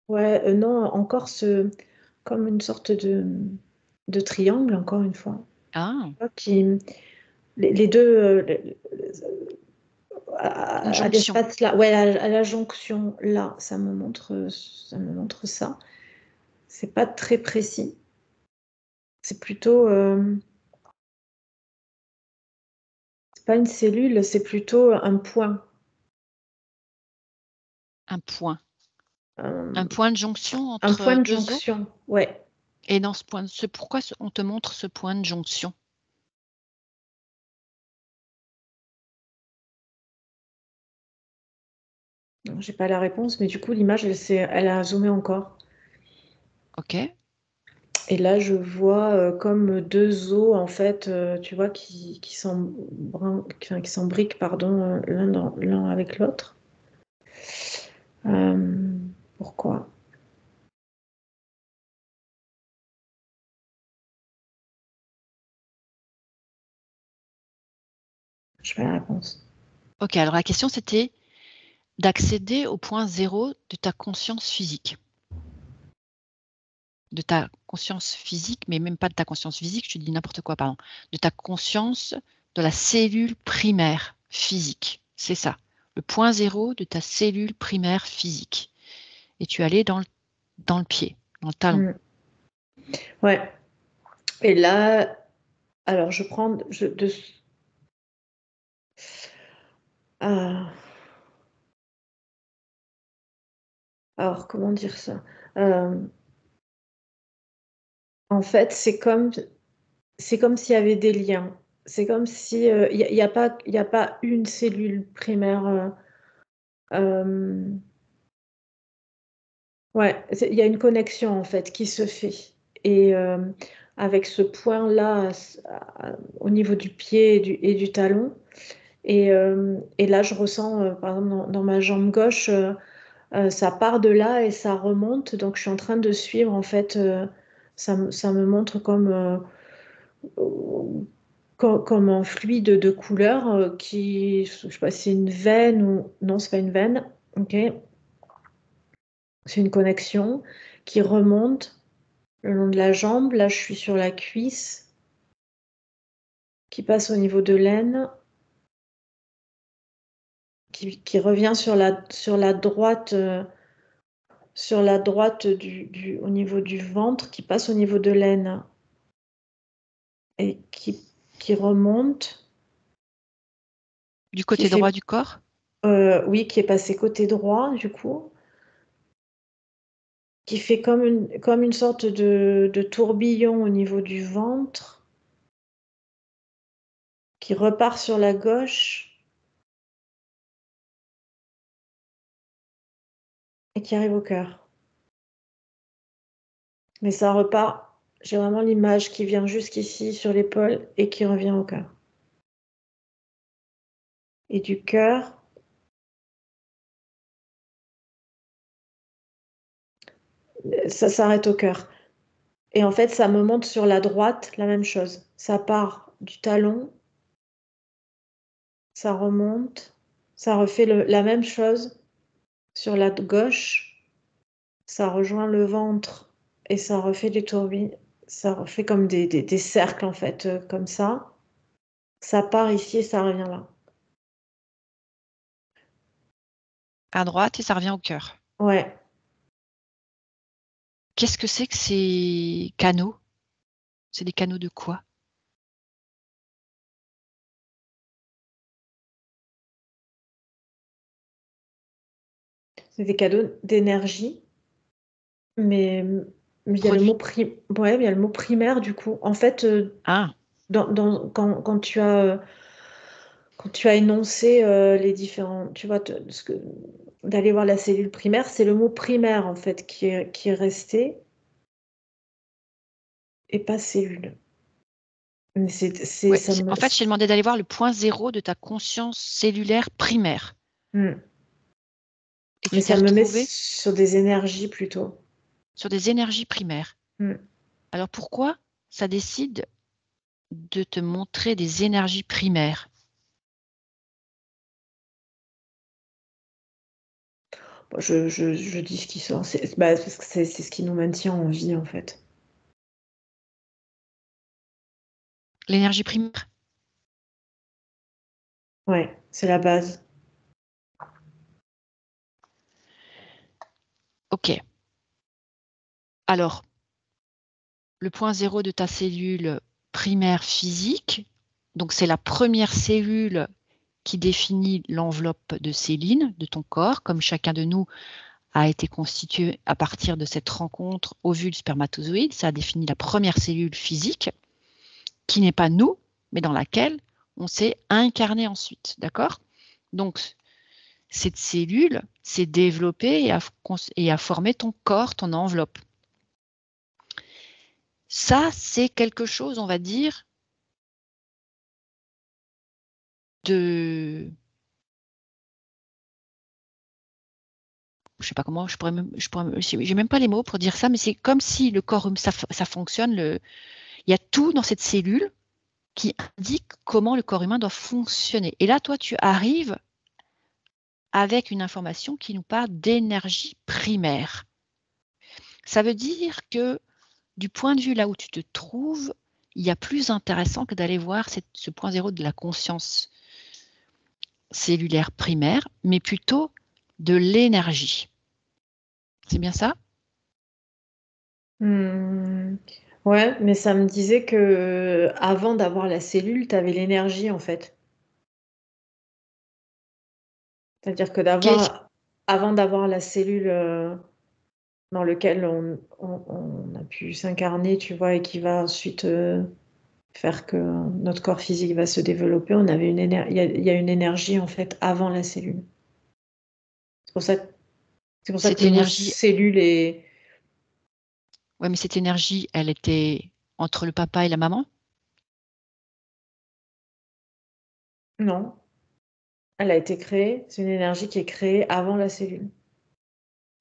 Ouais, non, encore comme une sorte de triangle, encore une fois. Ah, Qui, les deux, une à jonction. l'espace là, ouais, à la jonction là, ça me montre ça. C'est pas très précis. C'est plutôt, c'est pas une cellule, c'est plutôt un point. Un point. Un, Un point de jonction un point entre de deux os. jonction, ouais. Et dans ce point, pourquoi on te montre ce point de jonction? J'ai pas la réponse, mais du coup, l'image, elle a zoomé encore. Ok. Et là, je vois comme deux os, en fait, tu vois, enfin, qui s'embriquent, pardon, l'un avec l'autre. Euh, Pourquoi? Je pas la réponse. Ok, alors la question c'était d'accéder au point zéro de ta conscience physique. De ta conscience physique, mais même pas de ta conscience physique, je te dis n'importe quoi, pardon. De ta conscience de la cellule primaire physique. C'est ça. Le point zéro de ta cellule primaire physique. Et tu allais dans le pied, dans le talon. Hmm. Ouais. Et là, alors je prends ah, alors comment dire ça? Euh, En fait, c'est comme s'il y avait des liens. C'est comme si il y a pas une cellule primaire. Euh, ouais, il y a une connexion en fait qui se fait. Et avec ce point-là au niveau du pied et du talon. Et là, je ressens, par exemple, dans ma jambe gauche, ça part de là et ça remonte. Donc, je suis en train de suivre, en fait, ça me montre comme un fluide de couleur je sais pas si c'est une veine ou... Non, c'est pas une veine. Ok. C'est une connexion qui remonte le long de la jambe. Là, je suis sur la cuisse qui passe au niveau de l'aine, qui revient sur la droite. Au niveau du ventre, qui passe au niveau de l'aine et qui remonte, Du qui côté droit fait, du corps? oui, qui est passé côté droit, du coup, qui fait comme une sorte de tourbillon au niveau du ventre, qui repart sur la gauche et qui arrive au cœur. Mais ça repart, j'ai vraiment l'image qui vient jusqu'ici sur l'épaule et qui revient au cœur. Et du cœur, ça s'arrête au cœur. Et en fait, ça me monte sur la droite, la même chose. Ça part du talon, ça remonte, ça refait la même chose sur la gauche, ça rejoint le ventre et ça refait des tourbillons, ça refait comme des cercles en fait, comme ça. Ça part ici et ça revient là. À droite et ça revient au cœur. Ouais, Qu'est-ce que c'est que ces canaux? C'est des canaux de quoi? c'est des cadeaux d'énergie, mais il y a le mot Produits. ouais, mais il y a le mot primaire du coup. En fait, Ah, quand tu as énoncé les différents, tu vois, d'aller voir la cellule primaire, c'est le mot primaire en fait qui est resté et pas cellule. Mais ouais. ça me, En fait, je t'ai demandé d'aller voir le point zéro de ta conscience cellulaire primaire. Hmm. Et Mais tu t'es ça me met retrouvé sur des énergies plutôt. sur des énergies primaires. Hmm. Alors pourquoi ça décide de te montrer des énergies primaires? je dis ce qui sort. Parce que c'est ce qui nous maintient en vie, en fait. L'énergie primaire. Ouais, c'est la base. Ok. Alors, le point zéro de ta cellule primaire physique, donc c'est la première cellule qui définit l'enveloppe de Céline, de ton corps, comme chacun de nous a été constitué à partir de cette rencontre ovule-spermatozoïde. Ça a défini la première cellule physique, qui n'est pas nous, mais dans laquelle on s'est incarné ensuite. D'accord? Donc, cette cellule s'est développée et a formé ton corps, ton enveloppe. Ça, c'est quelque chose, on va dire, de... Je sais pas comment, j'ai même pas les mots pour dire ça, mais c'est comme si le corps, ça fonctionne. Il y a tout dans cette cellule qui indique comment le corps humain doit fonctionner. Et là, toi, tu arrives avec une information qui nous parle d'énergie primaire. Ça veut dire que du point de vue là où tu te trouves, il y a plus intéressant que d'aller voir ce point zéro de la conscience cellulaire primaire, mais plutôt de l'énergie. C'est bien ça? Ouais, mais ça me disait que avant d'avoir la cellule, tu avais l'énergie, en fait. C'est-à-dire que avant d'avoir la cellule dans laquelle on a pu s'incarner, tu vois, et qui va ensuite faire que notre corps physique va se développer, il y a une énergie, en fait, avant la cellule. C'est pour ça, c'est pour ça que Cette le mot énergie, cellule est... ouais, mais cette énergie, elle était entre le papa et la maman? Non, elle a été créée. C'est une énergie qui est créée avant la cellule.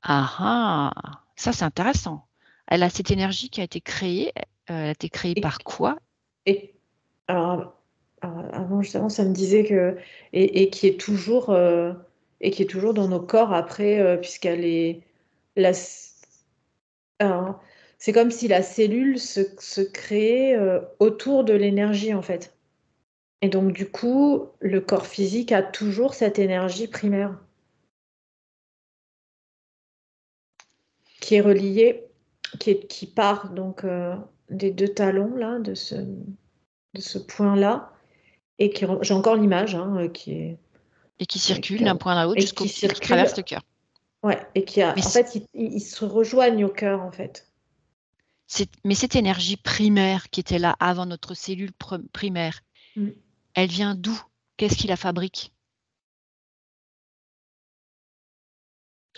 Ah ah, ça c'est intéressant. Elle a cette énergie qui a été créée. Elle a été créée Et, par quoi? et alors, avant, justement, ça me disait que... Et qui est toujours dans nos corps après, puisqu'elle est... La, alors, c'est comme si la cellule se créait autour de l'énergie, en fait. Et donc, du coup, le corps physique a toujours cette énergie primaire qui est reliée, qui part donc des deux talons, là, de ce point-là, et j'ai encore l'image, hein, qui est... Et qui ouais, circule d'un point à l'autre et jusqu'au qui pied, qui traverse circule, le cœur. ouais, Mais, en fait, ils se rejoignent au cœur, en fait. mais cette énergie primaire qui était là avant notre cellule primaire, Mm. elle vient d'où? Qu'est-ce qui la fabrique?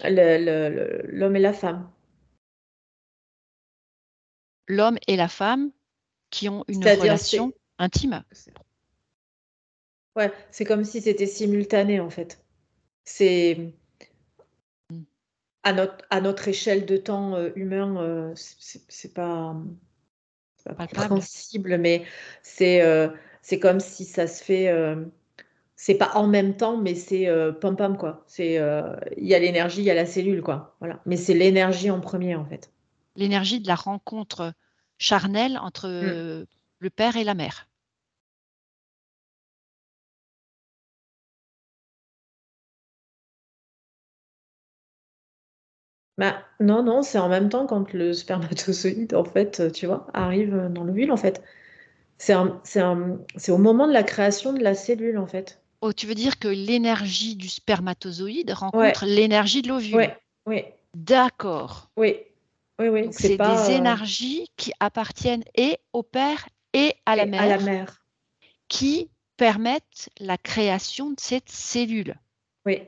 L'homme et la femme. L'homme et la femme qui ont une C'est-à-dire, relation intime. ouais, c'est comme si c'était simultané, en fait. C'est à notre échelle de temps humain, c'est pas Palpable. compréhensible, mais c'est comme si ça se fait. C'est pas en même temps, mais c'est pam pam quoi. Il y a l'énergie, il y a la cellule quoi. Voilà. Mais c'est l'énergie en premier en fait. L'énergie de la rencontre charnelle entre Mm. le père et la mère. Bah, non, non, c'est en même temps quand le spermatozoïde, en fait, tu vois, arrive dans l'ovule, en fait. C'est au moment de la création de la cellule, en fait. Oh, tu veux dire que l'énergie du spermatozoïde Ouais, rencontre l'énergie de l'ovule. ouais, oui, D'accord. oui, oui, oui, Donc, c'est c'est des pas... énergies qui appartiennent et au père et à la et à la mère mère. qui permettent la création de cette cellule Oui,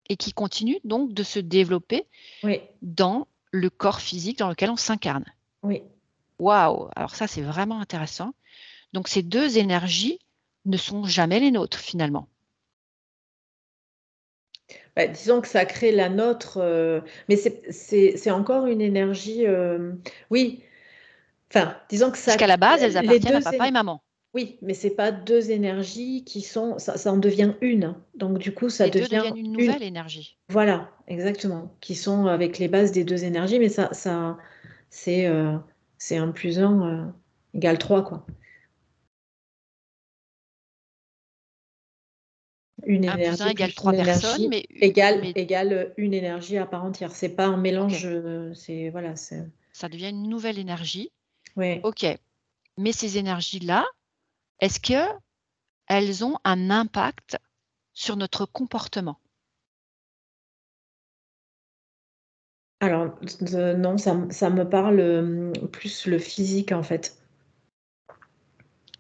et qui continuent donc de se développer oui, dans le corps physique dans lequel on s'incarne. oui. Waouh! Alors ça, c'est vraiment intéressant. Donc, ces deux énergies ne sont jamais les nôtres, finalement. Bah, disons que ça crée la nôtre, mais c'est encore une énergie, oui. Enfin, disons que ça, Puisqu'à la base, elles les appartiennent à deux, papa et maman. Oui, mais c'est pas deux énergies qui sont... Ça en devient une. Donc, du coup, ça Les deux devient deviennent une une... nouvelle énergie. Voilà, exactement. Qui sont avec les bases des deux énergies, mais c'est c'est 1 plus 1 égale 3, quoi. Une 1 plus 1 énergie égale plus une 3 personnes, énergie mais, égale une énergie à part entière. C'est pas un mélange, ok, c'est... Voilà, c'est... ça devient une nouvelle énergie. Ouais. Ok, mais ces énergies-là, est-ce qu'elles ont un impact sur notre comportement? Alors, non, ça me parle plus le physique, en fait.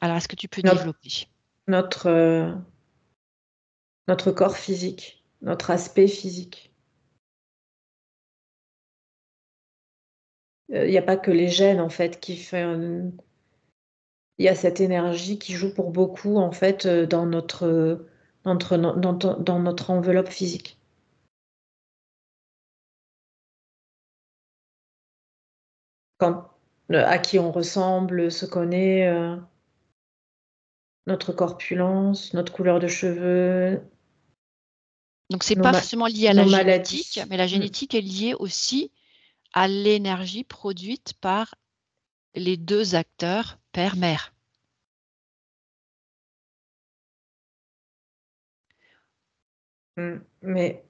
Alors, est-ce que tu peux Notre, développer? notre, notre corps physique, notre aspect physique. Il n'y a pas que les gènes, en fait, qui fait... Il y a cette énergie qui joue pour beaucoup, en fait, dans notre enveloppe physique. Quand, à qui on ressemble, ce qu'on est, notre corpulence, notre couleur de cheveux, Donc, c'est nos, pas ma- forcément lié à nos la génétique, maladies. mais la Mm. génétique est liée aussi à l'énergie produite par les deux acteurs, père-mère. Mm. Mais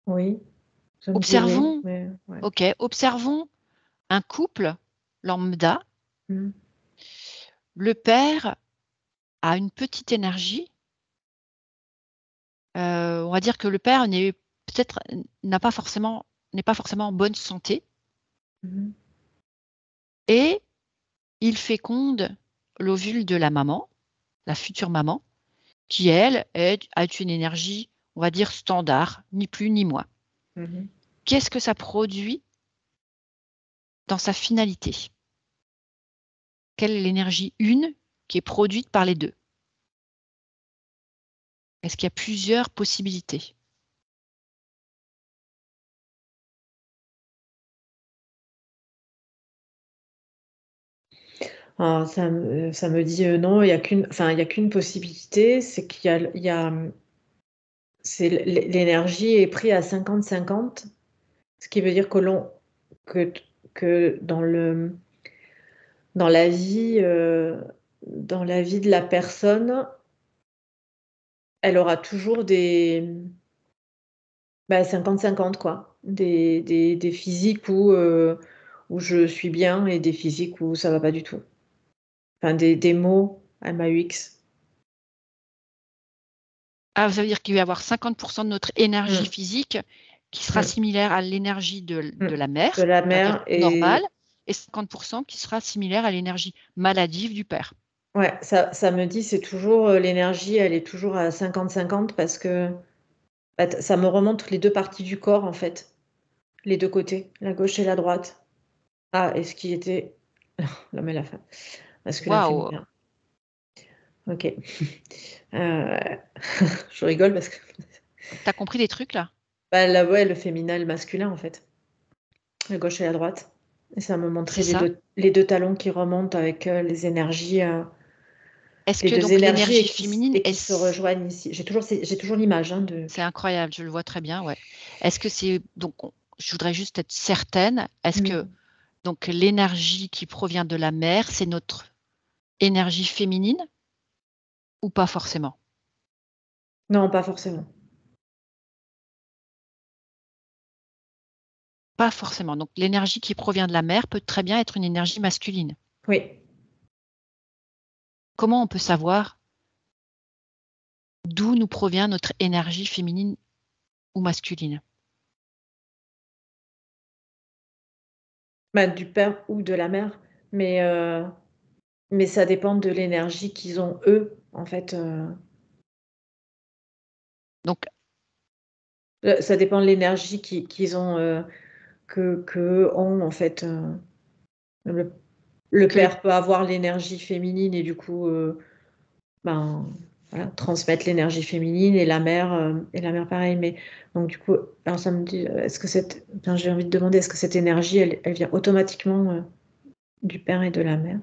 oui, ça me dit oui, Observons, mais ouais. ok, observons un couple lambda. Mm. Le père a une petite énergie. On va dire que le père peut-être n'est pas forcément en bonne santé Mhm. et il féconde l'ovule de la maman, la future maman, qui elle a une énergie, on va dire standard, ni plus ni moins. Mhm. Qu'est-ce que ça produit dans sa finalité? Quelle est l'énergie une qui est produite par les deux? Est-ce qu'il y a plusieurs possibilités? Alors, ça me dit non, il y a qu'une, enfin, il y a qu'une possibilité, c'est c'est l'énergie est prise à 50-50, ce qui veut dire que, que dans la vie, dans la vie de la personne, elle aura toujours des, bah, 50-50, quoi. Des physiques où je suis bien et des physiques où ça va pas du tout. Enfin, des mots MAUX. Ah, ça veut dire qu'il va y avoir 50% de notre énergie Mmh, physique qui sera mmh, similaire à l'énergie mmh. de la De mère, la on va dire mère normale, et et 50% qui sera similaire à l'énergie maladive du père. ouais, ça me dit c'est toujours, l'énergie, elle est toujours à 50-50 parce que, bah, ça me remonte les 2 parties du corps, en fait, les 2 côtés, la gauche et la droite. Ah, et ce qui était l'homme et la femme, masculin, Waouh! féminin. OK. Heu, je rigole parce que Tu as compris les trucs là? bah, là, ouais, le féminin et le masculin, en fait, la gauche et la droite et ça me C'est montrait ça? les 2 talons qui remontent avec, Est-ce les que 2 donc énergies l'énergie féminine et qui se rejoignent ici. J'ai toujours l'image, hein, de c'est incroyable, je le vois très bien, ouais. Est-ce que c'est donc je voudrais juste être certaine, est-ce que mmh. donc l'énergie qui provient de la mère, c'est notre énergie féminine ou pas forcément? Non, pas forcément. Pas forcément. Donc l'énergie qui provient de la mère peut très bien être une énergie masculine. Oui. Comment on peut savoir d'où nous provient notre énergie féminine ou masculine? Bah, du père ou de la mère, mais ça dépend de l'énergie qu'ils ont eux, en fait, Donc ça dépend de l'énergie qu'ils ont, qu'eux ont, en fait, le que père peut avoir l'énergie féminine et du coup, ben, voilà, transmettre l'énergie féminine et la mère pareil, mais donc du coup, alors ça me dit, est-ce que j'ai envie de demander, est-ce que cette énergie, elle vient automatiquement, du père et de la mère.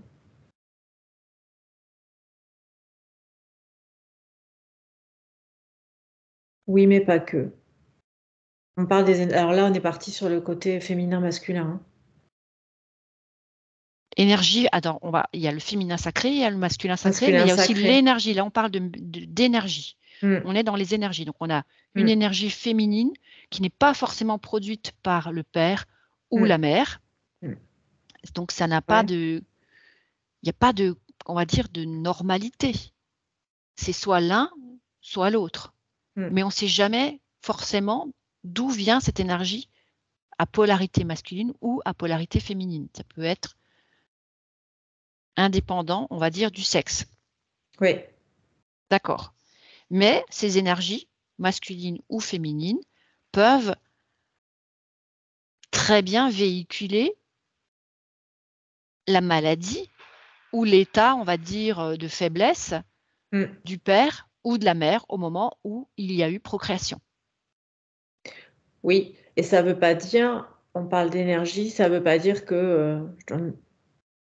Oui, mais pas que. On parle Alors là, on est parti sur le côté féminin-masculin. Hein. Énergie, attends, il y a le féminin sacré, il y a le masculin sacré, mais il Masculin y a aussi sacré. l'énergie. Là, on parle d'énergie. On est dans les énergies. Donc, on a une énergie féminine qui n'est pas forcément produite par le père ou la mère. Donc, ça n'a pas il n'y a pas de, on va dire, de normalité. C'est soit l'un, soit l'autre. Mais on ne sait jamais forcément d'où vient cette énergie à polarité masculine ou à polarité féminine. Ça peut être indépendant, on va dire, du sexe. Oui. D'accord. Mais ces énergies, masculines ou féminines, peuvent très bien véhiculer la maladie ou l'état, on va dire, de faiblesse du père ou de la mère au moment où il y a eu procréation. Oui, et ça ne veut pas dire, on parle d'énergie, ça ne veut pas dire que,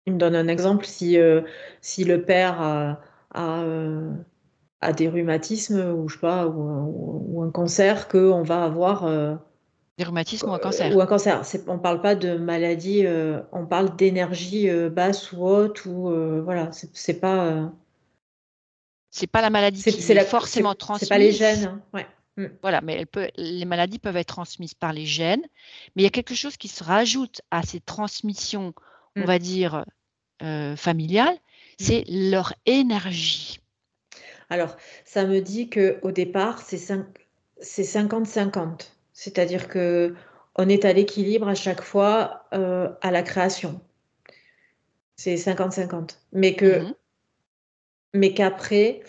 il me donne un exemple, si le père a des rhumatismes ou je sais pas, ou un cancer, qu'on va avoir Des rhumatismes ou un ou cancer. un cancer. On parle pas de maladie, on parle d'énergie basse ou haute, ou voilà, c'est pas. C'est pas la maladie qui est forcément C'est pas les transmise. gènes. Hein. Ouais. Voilà, mais les maladies peuvent être transmises par les gènes, mais il y a quelque chose qui se rajoute à ces transmissions, on va dire, familiales, c'est leur énergie. Alors, ça me dit qu'au départ, c'est 50-50. C'est-à-dire qu'on est à l'équilibre à chaque fois à la création. C'est 50-50. Mais qu'après,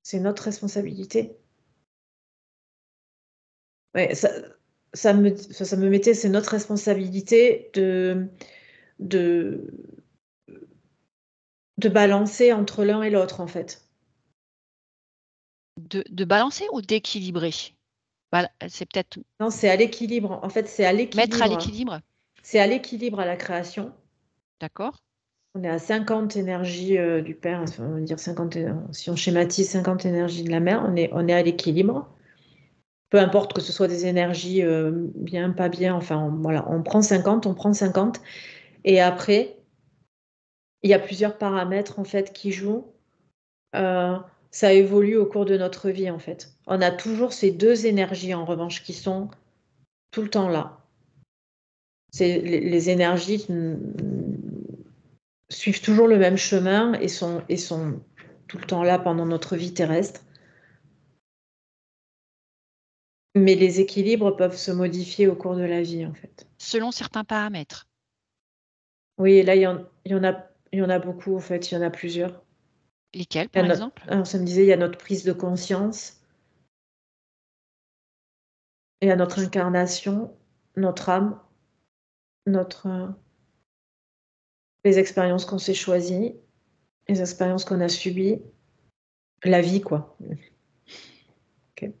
c'est notre responsabilité. Ouais, ça me mettait, c'est notre responsabilité de balancer entre l'un et l'autre, en fait. De balancer ou d'équilibrer? C'est peut-être Non, c'est à l'équilibre. En fait, c'est à mettre à l'équilibre. l'équilibre. C'est à l'équilibre à la création. D'accord. On est à 50 énergies du père, on va dire 50, si on schématise 50 énergies de la mère, on est à l'équilibre. Peu importe que ce soit des énergies bien, pas bien, enfin voilà, on prend 50, on prend 50. Et après, il y a plusieurs paramètres en fait qui jouent. Ça évolue au cours de notre vie en fait. On a toujours ces deux énergies en revanche qui sont tout le temps là. Les énergies suivent toujours le même chemin et sont tout le temps là pendant notre vie terrestre. Mais les équilibres peuvent se modifier au cours de la vie, en fait. Selon certains paramètres. Oui, et là, il y en a beaucoup, en fait. Il y en a plusieurs. Lesquels, par exemple? Alors, ça me disait, il y a notre prise de conscience, il y a notre incarnation, notre âme, les expériences qu'on s'est choisies, les expériences qu'on a subies, la vie, quoi. Okay.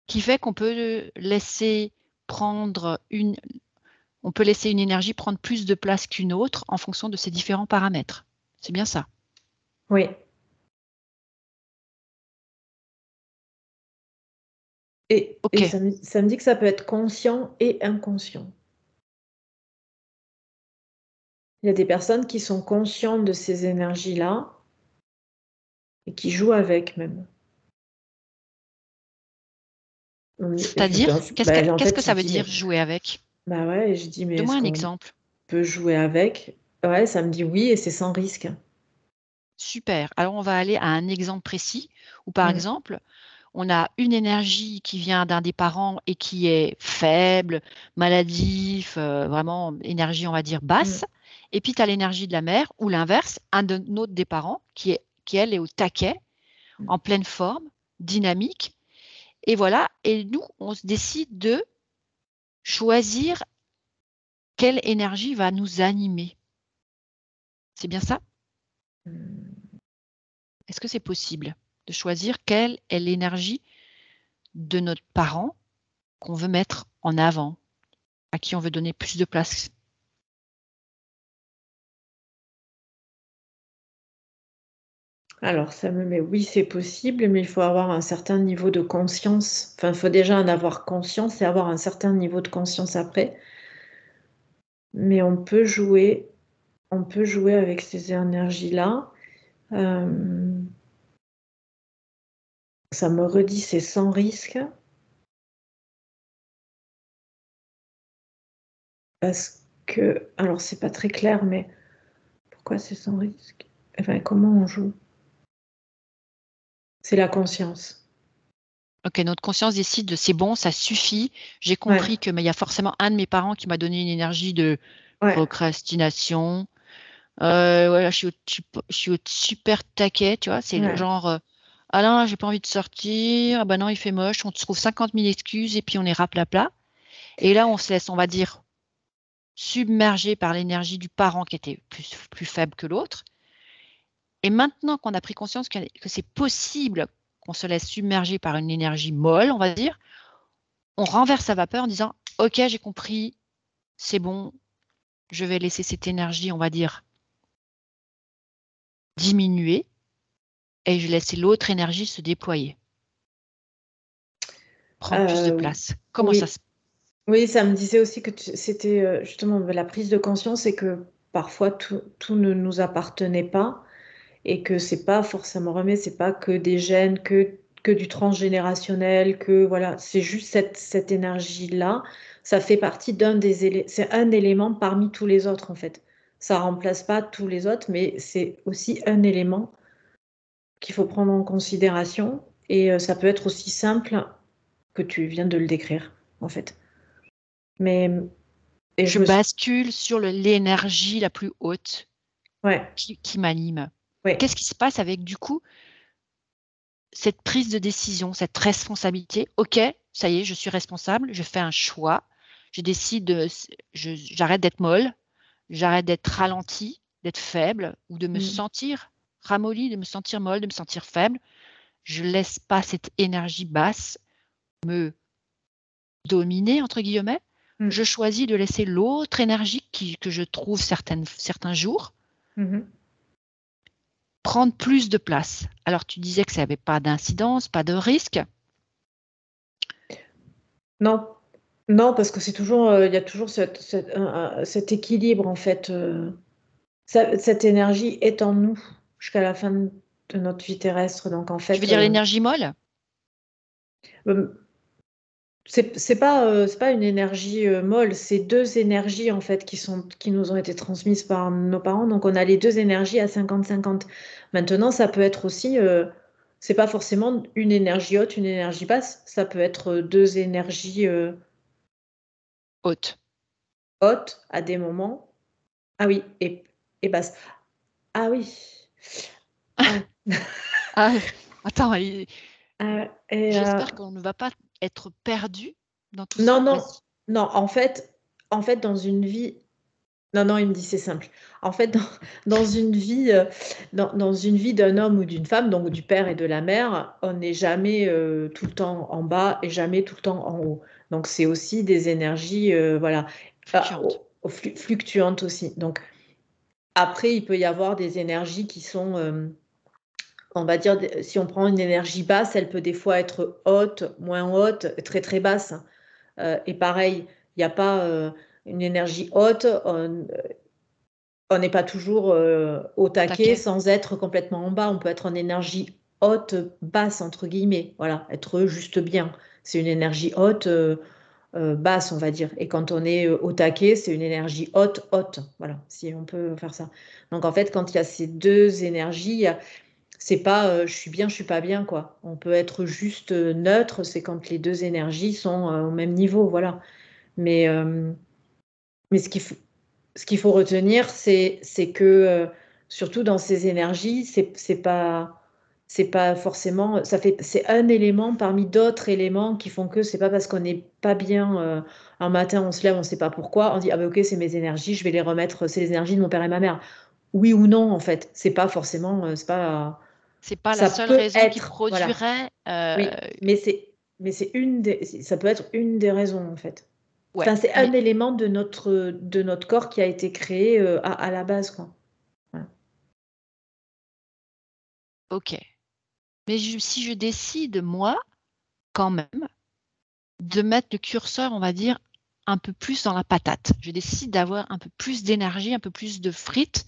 Qui fait qu'on peut laisser on peut laisser une énergie prendre plus de place qu'une autre en fonction de ces différents paramètres. C'est bien ça? Oui. Et ça me dit que ça peut être conscient et inconscient. Il y a des personnes qui sont conscientes de ces énergies-là et qui jouent avec même. C'est-à-dire, En qu'est-ce fait, que je ça veut dis, dire mais jouer avec? bah ouais, et je dis, mais Donne-moi est-ce un qu'on exemple. peut jouer avec? Ouais, ça me dit oui, et c'est sans risque. Super. Alors, on va aller à un exemple précis où, par exemple, on a une énergie qui vient d'un des parents et qui est faible, maladif, vraiment énergie, on va dire, basse. Et puis, tu as l'énergie de la mère ou l'inverse, un autre des parents qui, elle, est au taquet, en pleine forme, dynamique. Et voilà. Et nous, on se décide de choisir quelle énergie va nous animer. C'est bien ça? Est-ce que c'est possible de choisir quelle est l'énergie de notre parent qu'on veut mettre en avant? à qui on veut donner plus de place. Alors, ça me met, oui, c'est possible, mais il faut avoir un certain niveau de conscience. Enfin, il faut déjà en avoir conscience et avoir un certain niveau de conscience après. Mais on peut jouer avec ces énergies-là. Ça me redit, c'est sans risque. Parce que, alors c'est pas très clair, mais pourquoi c'est sans risque? Enfin, comment on joue? C'est la conscience. Ok, notre conscience décide de c'est bon, ça suffit. J'ai compris Ouais, que mais il y a forcément un de mes parents qui m'a donné une énergie de ouais, procrastination. Voilà, je suis au super taquet, tu vois. C'est le ouais. genre, Alain, j'ai pas envie de sortir. Ah bah non, il fait moche. On te trouve 50 000 excuses et puis on est raplapla. Et là, on se laisse, on va dire, submergé par l'énergie du parent qui était plus faible que l'autre. Et maintenant qu'on a pris conscience que c'est possible qu'on se laisse submerger par une énergie molle, on va dire, on renverse sa vapeur en disant, OK, j'ai compris, c'est bon, je vais laisser cette énergie, on va dire, diminuer et je laisse l'autre énergie se déployer, prendre plus de Euh, place. Comment ça oui, se... oui, ça me disait aussi que c'était justement la prise de conscience et que parfois tout ne nous appartenait pas et que c'est pas forcément remis, c'est pas que des gènes, que du transgénérationnel, que voilà, c'est juste cette énergie-là, ça fait partie c'est un élément parmi tous les autres en fait. Ça remplace pas tous les autres, mais c'est aussi un élément qu'il faut prendre en considération et ça peut être aussi simple que tu viens de le décrire en fait. Mais et Je je me suis, bascule sur l'énergie la plus haute ouais, qui m'anime. Qu'est-ce ouais, qui se passe avec, du coup, cette prise de décision, cette responsabilité? OK, ça y est, je suis responsable, je fais un choix, je décide, j'arrête d'être molle, j'arrête d'être ralentie, d'être faible ou de me mm, sentir ramollie, de me sentir molle, de me sentir faible. Je laisse pas cette énergie basse me «dominer» entre guillemets. Je mm, choisis de laisser l'autre énergie que je trouve certains jours mhm. prendre plus de place. Alors tu disais que ça avait pas d'incidence, pas de risque. Non, non, parce que c'est toujours, il y a toujours cet équilibre en fait. Cette énergie est en nous jusqu'à la fin de notre vie terrestre. Donc en Tu veux fait, dire l'énergie molle? euh, c'est pas une énergie molle, c'est deux énergies en fait qui nous ont été transmises par nos parents. Donc on a les deux énergies à 50-50. Maintenant, ça peut être aussi, c'est pas forcément une énergie haute, une énergie basse. Ça peut être deux énergies Haute. hautes à des moments. Ah oui, et basse. Ah oui. Ah, Ah, attends, et, j'espère qu'on ne va pas être perdu dans tout non, ça. non, Vas-y. non. En fait, dans une vie. Non, non, il me dit c'est simple. En fait, dans une vie, dans une vie d'un homme ou d'une femme, donc du père et de la mère, on n'est jamais tout le temps en bas et jamais tout le temps en haut. Donc c'est aussi des énergies, voilà, Fluctuante. fluctuantes aussi. Donc après, il peut y avoir des énergies qui sont, on va dire, si on prend une énergie basse, elle peut des fois être haute, moins haute, très très basse. Et pareil, il n'y a pas une énergie haute, on n'est pas toujours au Au taquet taquet. sans être complètement en bas. On peut être en énergie haute, basse, entre guillemets. Voilà, être juste bien. C'est une énergie haute, basse, on va dire. Et quand on est au taquet, c'est une énergie haute, haute. Voilà, si on peut faire ça. Donc en fait, quand il y a ces deux énergies, c'est pas je suis bien, je suis pas bien, quoi. On peut être juste neutre, c'est quand les deux énergies sont au même niveau, voilà. Mais, mais ce qu'il faut retenir, c'est que surtout dans ces énergies, c'est pas forcément, c'est un élément parmi d'autres éléments qui font que c'est pas parce qu'on n'est pas bien un matin, on se lève, on sait pas pourquoi, on dit ah ben ok, c'est mes énergies, je vais les remettre, c'est les énergies de mon père et ma mère. Oui ou non, en fait, c'est pas forcément, c'est pas, C'est pas la ça seule peut raison qui être, voilà. produirait. Oui, mais c'est ça peut être une des raisons en fait. Ouais, Enfin, c'est mais un élément de notre corps qui a été créé à la base, quoi. Voilà. ok. Mais si je décide, moi, quand même, de mettre le curseur, on va dire, un peu plus dans la patate. Je décide d'avoir un peu plus d'énergie, un peu plus de frites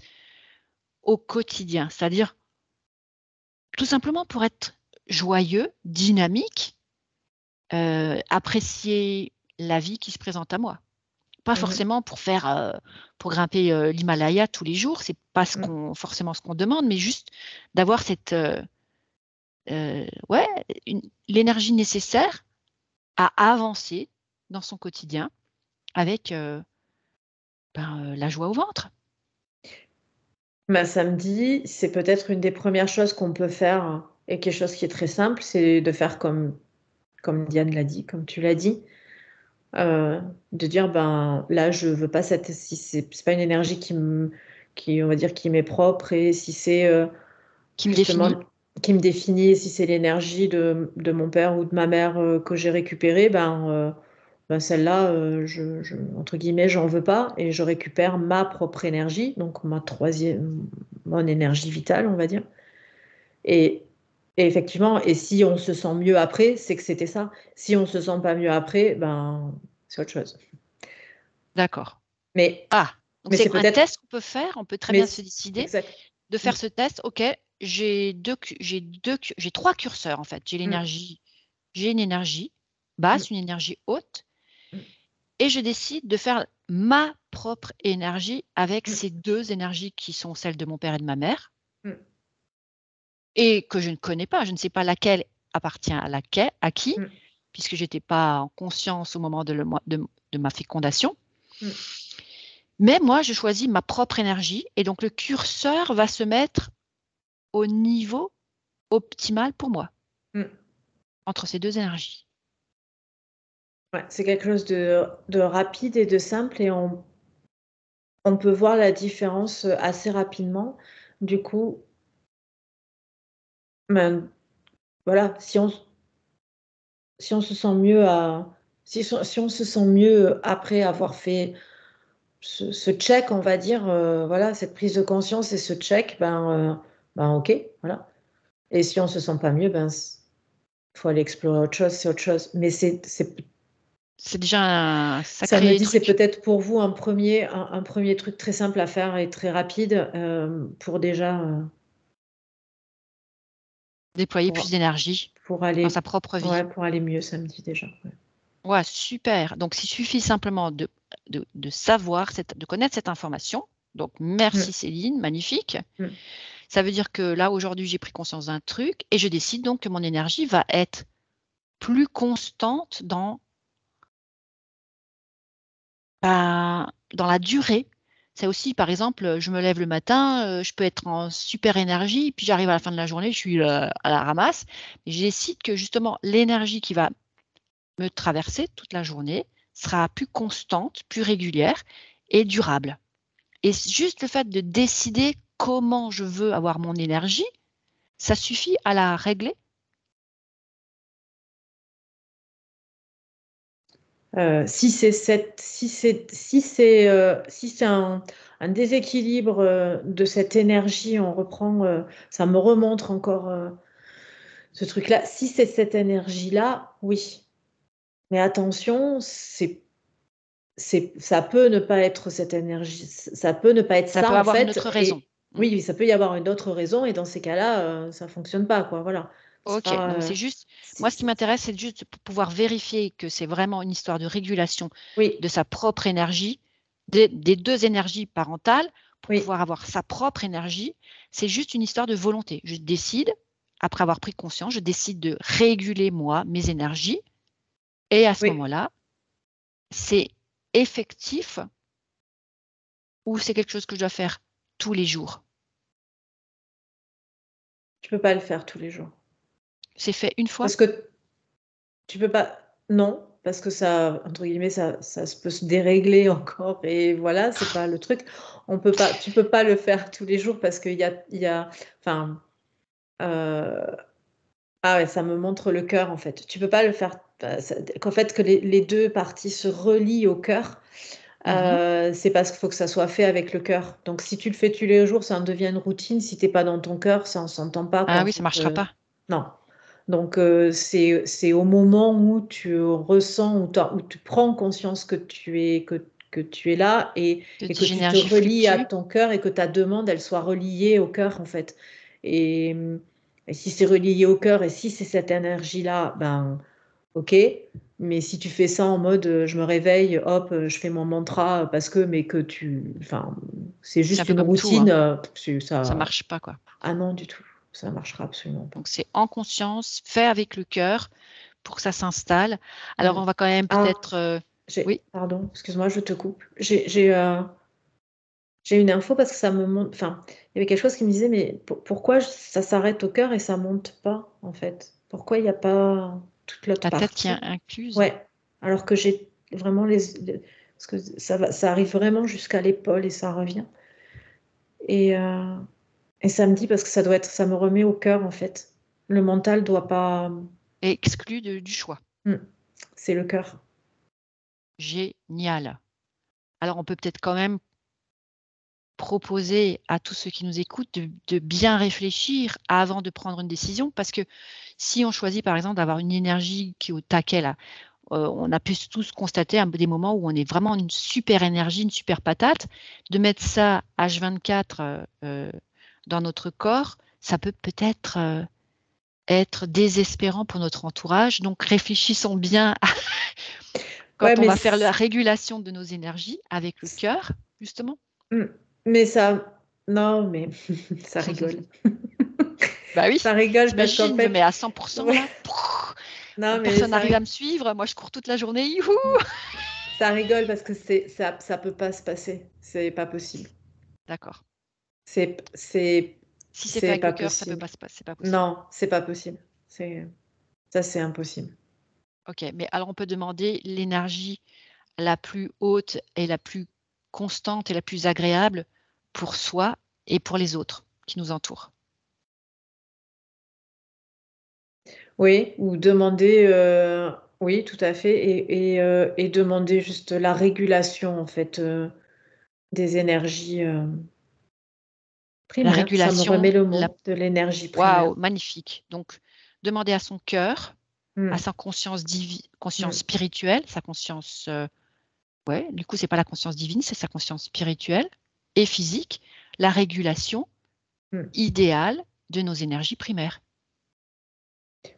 au quotidien. C'est-à-dire, tout simplement pour être joyeux, dynamique, apprécier la vie qui se présente à moi. Pas Mhm. forcément pour grimper l'Himalaya tous les jours, c'est pas forcément ce qu'on demande, mais juste d'avoir ouais, l'énergie nécessaire à avancer dans son quotidien avec la joie au ventre. Samedi, c'est peut-être une des premières choses qu'on peut faire et quelque chose qui est très simple, c'est de faire comme Diane l'a dit, comme tu l'as dit, de dire là je veux pas si c'est pas une énergie qui on va dire qui m'est propre et si c'est Qui me justement définit. qui me définit et si c'est l'énergie de mon père ou de ma mère que j'ai récupérée, celle-là, entre guillemets, j'en veux pas et je récupère ma propre énergie, donc mon énergie vitale, on va dire. Et, et effectivement, et si on se sent mieux après, c'est que c'était ça. Si on se sent pas mieux après, c'est autre chose. D'accord. Mais, Ah, donc mais c'est c'est un peut-être, test qu'on peut faire. On peut très mais bien se décider exact. de Mm, faire ce test. Ok, j'ai trois curseurs en fait. mm, J'ai une énergie mm, basse, une énergie haute, mm, et je décide de faire ma propre énergie avec mm, ces deux énergies qui sont celles de mon père et de ma mère, mm, et que je ne connais pas. Je ne sais pas laquelle appartient à qui, mm, puisque je n'étais pas en conscience au moment de ma fécondation. mm, Mais moi, je choisis ma propre énergie, et donc le curseur va se mettre au niveau optimal pour moi, mm. entre ces deux énergies. Ouais, c'est quelque chose de rapide et de simple et on peut voir la différence assez rapidement. Du coup, ben, voilà, si on se sent mieux si on se sent mieux après avoir fait ce check, on va dire, voilà, cette prise de conscience et ce check, ok, voilà. Et si on se sent pas mieux, faut aller explorer autre chose, c'est autre chose. Mais C'est déjà un ça me sacré dit, c'est truc. peut-être pour vous un premier truc très simple à faire et très rapide pour déjà Déployer plus pour, d'énergie pour dans sa aller, propre vie. ouais, pour aller mieux samedi déjà. Ouais. Ouais, super. Donc, il suffit simplement de savoir, de connaître cette information. Donc, merci Mm, Céline, magnifique. mm. Ça veut dire que là, aujourd'hui, j'ai pris conscience d'un truc et je décide donc que mon énergie va être plus constante dans la durée. C'est aussi, par exemple, je me lève le matin, je peux être en super énergie, puis j'arrive à la fin de la journée, je suis à la ramasse. Et je décide que justement, l'énergie qui va me traverser toute la journée sera plus constante, plus régulière et durable. Et juste le fait de décider comment je veux avoir mon énergie, ça suffit à la régler. Si c'est un déséquilibre de cette énergie, on reprend, ça me remonte encore ce truc-là. Si c'est cette énergie-là, oui. Mais attention, ça peut ne pas être cette énergie, ça peut ne pas être Ça ça peut en avoir une fait. autre raison. Et Mm. oui, ça peut y avoir une autre raison, et dans ces cas-là, ça fonctionne pas, quoi. Voilà. C'est Ok, pas. donc c'est juste, moi ce qui m'intéresse, c'est juste pour pouvoir vérifier que c'est vraiment une histoire de régulation Oui, de sa propre énergie, des deux énergies parentales, pour oui, pouvoir avoir sa propre énergie. C'est juste une histoire de volonté. Je décide, après avoir pris conscience, je décide de réguler moi, mes énergies, et à ce oui. moment-là, c'est effectif ou c'est quelque chose que je dois faire tous les jours. Tu peux pas le faire tous les jours. C'est fait une fois? Parce que tu peux pas. Non, parce que ça, entre guillemets, ça peut se dérégler encore. Et voilà, c'est pas le truc. Tu peux pas le faire tous les jours parce enfin, euh, ah ouais, ça me montre le cœur en fait. Tu peux pas le faire qu'en fait, que les deux parties se relient au cœur. C'est parce qu'il faut que ça soit fait avec le cœur. Donc, si tu le fais tous les jours, ça en devient une routine. Si tu n'es pas dans ton cœur, ça ne s'entend pas, quoi, Ah en oui, ça fait. marchera pas. Non. Donc, c'est au moment où tu ressens, où tu prends conscience que tu es là et De que tes tu te énergies relis à fluctuent. ton cœur et que ta demande, elle soit reliée au cœur, en fait. Et, et si c'est relié au cœur et si c'est cette énergie-là, ben, ok. Mais si tu fais ça en mode je me réveille, hop, je fais mon mantra parce que, mais que enfin, c'est C'est un juste peu une comme tout, routine, hein. ça, Ça marche pas, quoi. ah non, du tout, ça marchera absolument pas. Donc, c'est en conscience, fait avec le cœur pour que ça s'installe. Alors, Mm. on va quand même Ah, peut-être... oui, pardon, excuse-moi, je te coupe. J'ai une info parce que ça me monte, enfin, il y avait quelque chose qui me disait, mais pourquoi ça s'arrête au cœur et ça monte pas, en fait? Pourquoi il n'y a pas toute l'autre la tête qui est partie? incluse. Ouais, alors que j'ai vraiment parce que ça arrive vraiment jusqu'à l'épaule et ça revient. Et, euh, et ça me dit parce que ça me remet au cœur en fait. Le mental doit pas. Et exclu du choix. Hmm, c'est le cœur. Génial. Alors, on peut peut-être quand même proposer à tous ceux qui nous écoutent de bien réfléchir avant de prendre une décision, parce que si on choisit par exemple d'avoir une énergie qui est au taquet là, on a pu tous constater des moments où on est vraiment une super énergie, une super patate, de mettre ça H24 dans notre corps, ça peut peut-être être désespérant pour notre entourage. Donc réfléchissons bien Ouais, quand on va faire la régulation de nos énergies avec le cœur, justement. Hmm, mais ça. Non, mais ça rigole. Bah oui, Ça rigole parce qu'en t'imagines, je me mets fait. à 100% Ouais. là. Non, mais Personne n'arrive à me suivre. Moi, je cours toute la journée. Youhou. ça rigole parce que ça peut pas se passer. C'est pas possible. D'accord. C'est, c'est, Si c'est fait c'est avec le pas cœur, ça peut possible. pas se passer. C'est pas possible. Non, c'est pas possible. C'est impossible. Ok, mais alors on peut demander l'énergie la plus haute et la plus constante et la plus agréable pour soi et pour les autres qui nous entourent. Oui, ou demander, oui, tout à fait, et demander juste la régulation en fait des énergies La primaires. Ça me régulation, remet le mot de l'énergie primaire. waouh, magnifique. Donc, demander à son cœur, à Hmm. sa conscience conscience Hmm. spirituelle, sa conscience, ouais, du coup, c'est pas la conscience divine, c'est sa conscience spirituelle et physique, la régulation Hmm. idéale de nos énergies primaires.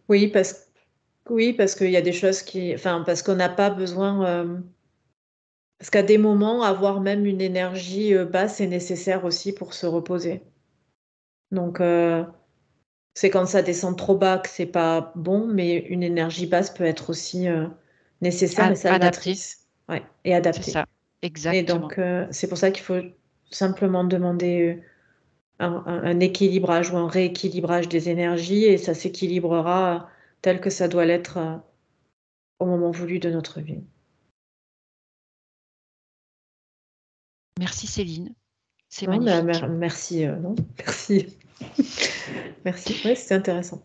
Oui, parce qu'il y a des choses enfin, parce qu'on n'a pas besoin, parce qu'à des moments, avoir même une énergie basse est nécessaire aussi pour se reposer. Donc, c'est quand ça descend trop bas que c'est pas bon, mais une énergie basse peut être aussi nécessaire et Adapté, salvatrice, ouais, et c'est adaptée. ça, Et exactement. donc, c'est pour ça qu'il faut simplement demander un équilibrage ou un rééquilibrage des énergies et ça s'équilibrera tel que ça doit l'être au moment voulu de notre vie. Merci Céline, c'est Non, mais magnifique. merci, non, merci. Merci, ouais, c'était intéressant.